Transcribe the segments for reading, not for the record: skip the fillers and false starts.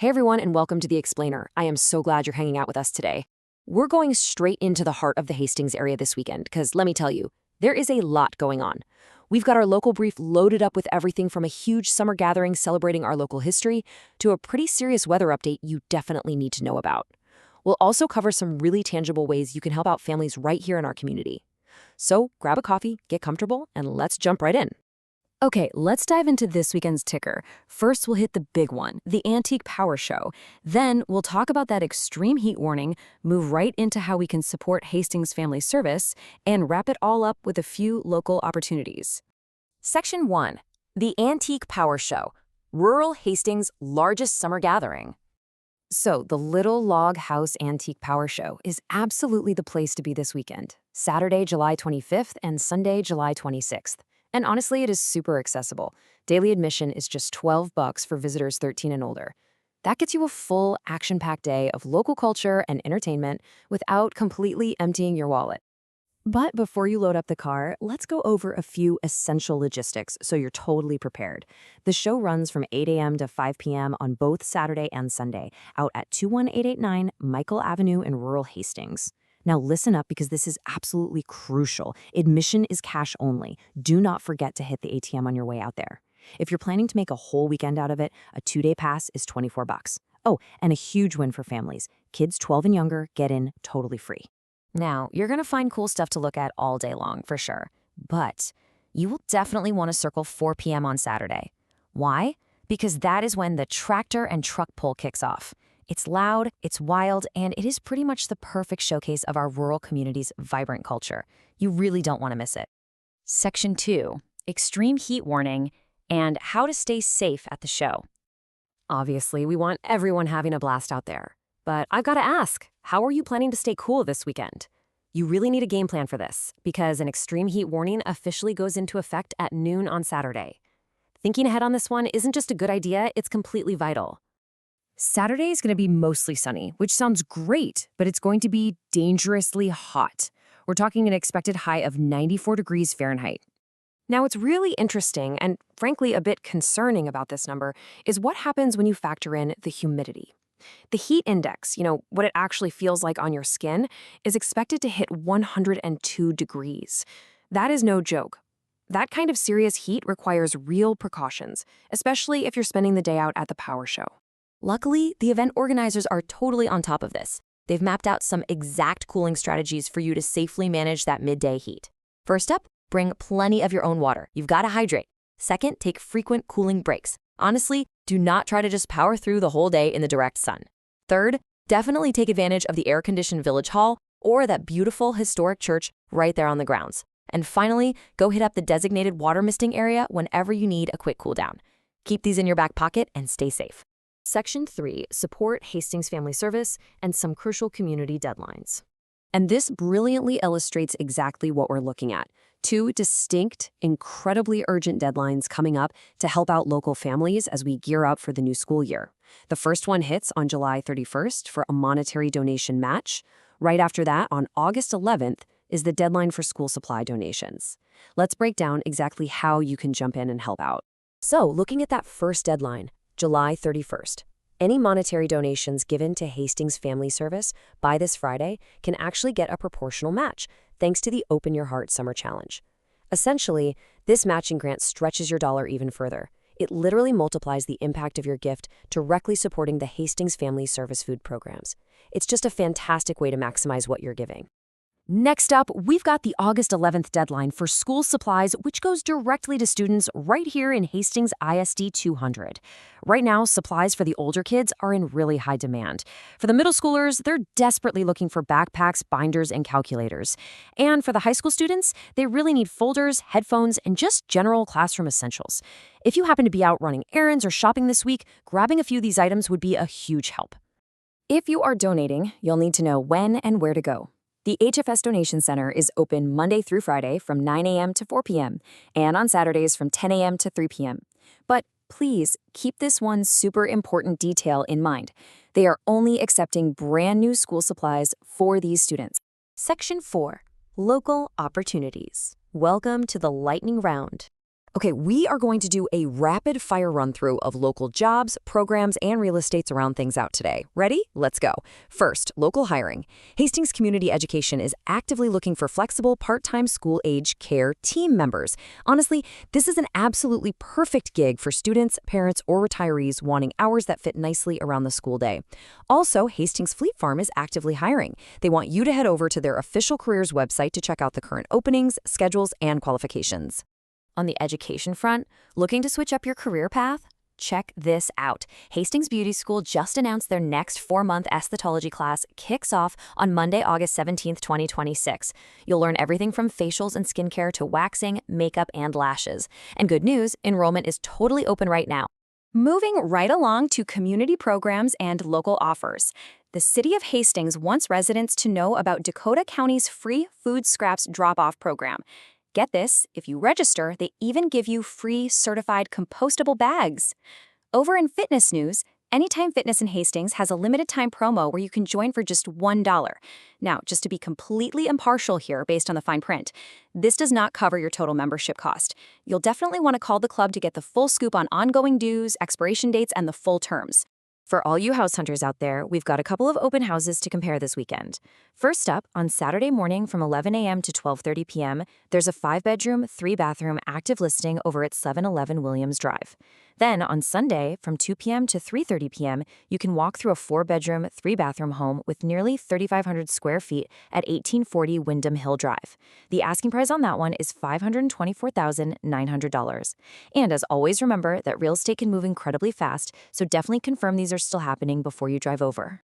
Hey everyone, and welcome to The Explainer. I am so glad you're hanging out with us today. We're going straight into the heart of the Hastings area this weekend, because let me tell you, there is a lot going on. We've got our local brief loaded up with everything from a huge summer gathering celebrating our local history to a pretty serious weather update you definitely need to know about. We'll also cover some really tangible ways you can help out families right here in our community. So grab a coffee, get comfortable, and let's jump right in. Okay, let's dive into this weekend's ticker. First, we'll hit the big one, the Antique Power Show. Then, we'll talk about that extreme heat warning, move right into how we can support Hastings Family Service, and wrap it all up with a few local opportunities. Section 1. The Antique Power Show, rural Hastings' largest summer gathering. So, the Little Log House Antique Power Show is absolutely the place to be this weekend, Saturday, July 25th and Sunday, July 26th. And honestly, it is super accessible. Daily admission is just $12 for visitors 13 and older. That gets you a full, action-packed day of local culture and entertainment without completely emptying your wallet. But before you load up the car, let's go over a few essential logistics so you're totally prepared. The show runs from 8 a.m. to 5 p.m. on both Saturday and Sunday, out at 21889 Michael Avenue in rural Hastings. Now listen up because this is absolutely crucial. Admission is cash only. Do not forget to hit the ATM on your way out there. If you're planning to make a whole weekend out of it, a 2-day pass is $24. Oh, and a huge win for families. Kids 12 and younger get in totally free. Now, you're going to find cool stuff to look at all day long, for sure. But you will definitely want to circle 4 p.m. on Saturday. Why? Because that is when the tractor and truck pull kicks off. It's loud, it's wild, and it is pretty much the perfect showcase of our rural community's vibrant culture. You really don't want to miss it. Section 2. Extreme heat warning and how to stay safe at the show. Obviously, we want everyone having a blast out there. But I've got to ask, how are you planning to stay cool this weekend? You really need a game plan for this, because an extreme heat warning officially goes into effect at noon on Saturday. Thinking ahead on this one isn't just a good idea, it's completely vital. Saturday is going to be mostly sunny, which sounds great, but it's going to be dangerously hot. We're talking an expected high of 94 degrees Fahrenheit. Now, what's really interesting and frankly a bit concerning about this number is what happens when you factor in the humidity. The heat index, what it actually feels like on your skin, is expected to hit 102 degrees. That is no joke. That kind of serious heat requires real precautions, especially if you're spending the day out at the power show. Luckily, the event organizers are totally on top of this. They've mapped out some exact cooling strategies for you to safely manage that midday heat. First up, bring plenty of your own water. You've got to hydrate. Second, take frequent cooling breaks. Honestly, do not try to just power through the whole day in the direct sun. Third, definitely take advantage of the air-conditioned village hall or that beautiful historic church right there on the grounds. And finally, go hit up the designated water misting area whenever you need a quick cool down. Keep these in your back pocket and stay safe. Section 3, support Hastings Family Service and some crucial community deadlines. And this brilliantly illustrates exactly what we're looking at. 2 distinct, incredibly urgent deadlines coming up to help out local families as we gear up for the new school year. The first one hits on July 31st for a monetary donation match. Right after that, on August 11th, is the deadline for school supply donations. Let's break down exactly how you can jump in and help out. So, looking at that first deadline, July 31st. Any monetary donations given to Hastings Family Service by this Friday can actually get a proportional match, thanks to the Open Your Heart Summer Challenge. Essentially, this matching grant stretches your dollar even further. It literally multiplies the impact of your gift directly supporting the Hastings Family Service food programs. It's just a fantastic way to maximize what you're giving. Next up, we've got the August 11th deadline for school supplies, which goes directly to students right here in Hastings ISD 200. Right now, supplies for the older kids are in really high demand. For the middle schoolers, they're desperately looking for backpacks, binders, and calculators. And for the high school students, they really need folders, headphones, and just general classroom essentials. If you happen to be out running errands or shopping this week, grabbing a few of these items would be a huge help. If you are donating, you'll need to know when and where to go. The HFS Donation Center is open Monday through Friday from 9 a.m. to 4 p.m. and on Saturdays from 10 a.m. to 3 p.m. But please keep this one super important detail in mind. They are only accepting brand new school supplies for these students. Section 4. Local Opportunities. Welcome to the lightning round. Okay, we are going to do a rapid fire run through of local jobs, programs, and real estates around things out today. Ready? Let's go. First, local hiring. Hastings Community Education is actively looking for flexible, part-time school-age care team members. Honestly, this is an absolutely perfect gig for students, parents, or retirees wanting hours that fit nicely around the school day. Also, Hastings Fleet Farm is actively hiring. They want you to head over to their official careers website to check out the current openings, schedules, and qualifications. On the education front, looking to switch up your career path? Check this out. Hastings Beauty School just announced their next 4-month aesthetology class kicks off on Monday, August 17th, 2026. You'll learn everything from facials and skincare to waxing, makeup, and lashes. And good news, enrollment is totally open right now. Moving right along to community programs and local offers. The City of Hastings wants residents to know about Dakota County's free food scraps drop-off program. Get this, if you register, they even give you free certified compostable bags. Over in fitness news, Anytime Fitness in Hastings has a limited time promo where you can join for just $1. Now, just to be completely impartial here based on the fine print, this does not cover your total membership cost. You'll definitely want to call the club to get the full scoop on ongoing dues, expiration dates, and the full terms. For all you house hunters out there, we've got a couple of open houses to compare this weekend. First up, on Saturday morning from 11 a.m. to 12:30 p.m., there's a 5-bedroom, 3-bathroom active listing over at 711 Williams Drive. Then, on Sunday, from 2 p.m. to 3:30 p.m., you can walk through a 4-bedroom, 3-bathroom home with nearly 3,500 square feet at 1840 Wyndham Hill Drive. The asking price on that one is $524,900. And as always, remember that real estate can move incredibly fast, so definitely confirm these are still happening before you drive over.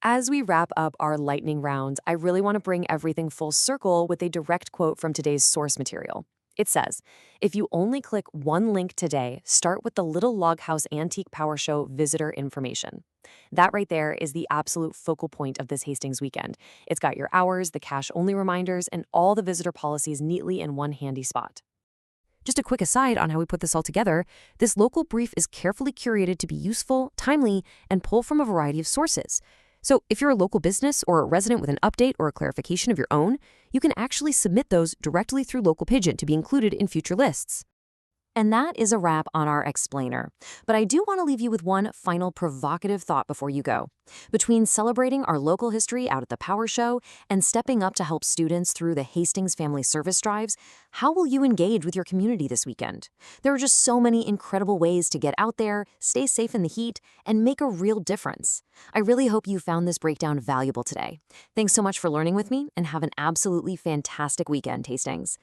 As we wrap up our lightning round, I really want to bring everything full circle with a direct quote from today's source material. It says, if you only click one link today, start with the Little Log House Antique Power Show visitor information. That right there is the absolute focal point of this Hastings weekend. It's got your hours, the cash-only reminders, and all the visitor policies neatly in one handy spot. Just a quick aside on how we put this all together, this local brief is carefully curated to be useful, timely, and pull from a variety of sources. So if you're a local business or a resident with an update or a clarification of your own, you can actually submit those directly through Local Pigeon to be included in future lists. And that is a wrap on our explainer. But I do want to leave you with one final provocative thought before you go. Between celebrating our local history out at the Power Show and stepping up to help students through the Hastings Family Service Drives, how will you engage with your community this weekend? There are just so many incredible ways to get out there, stay safe in the heat, and make a real difference. I really hope you found this breakdown valuable today. Thanks so much for learning with me, and have an absolutely fantastic weekend, Hastings.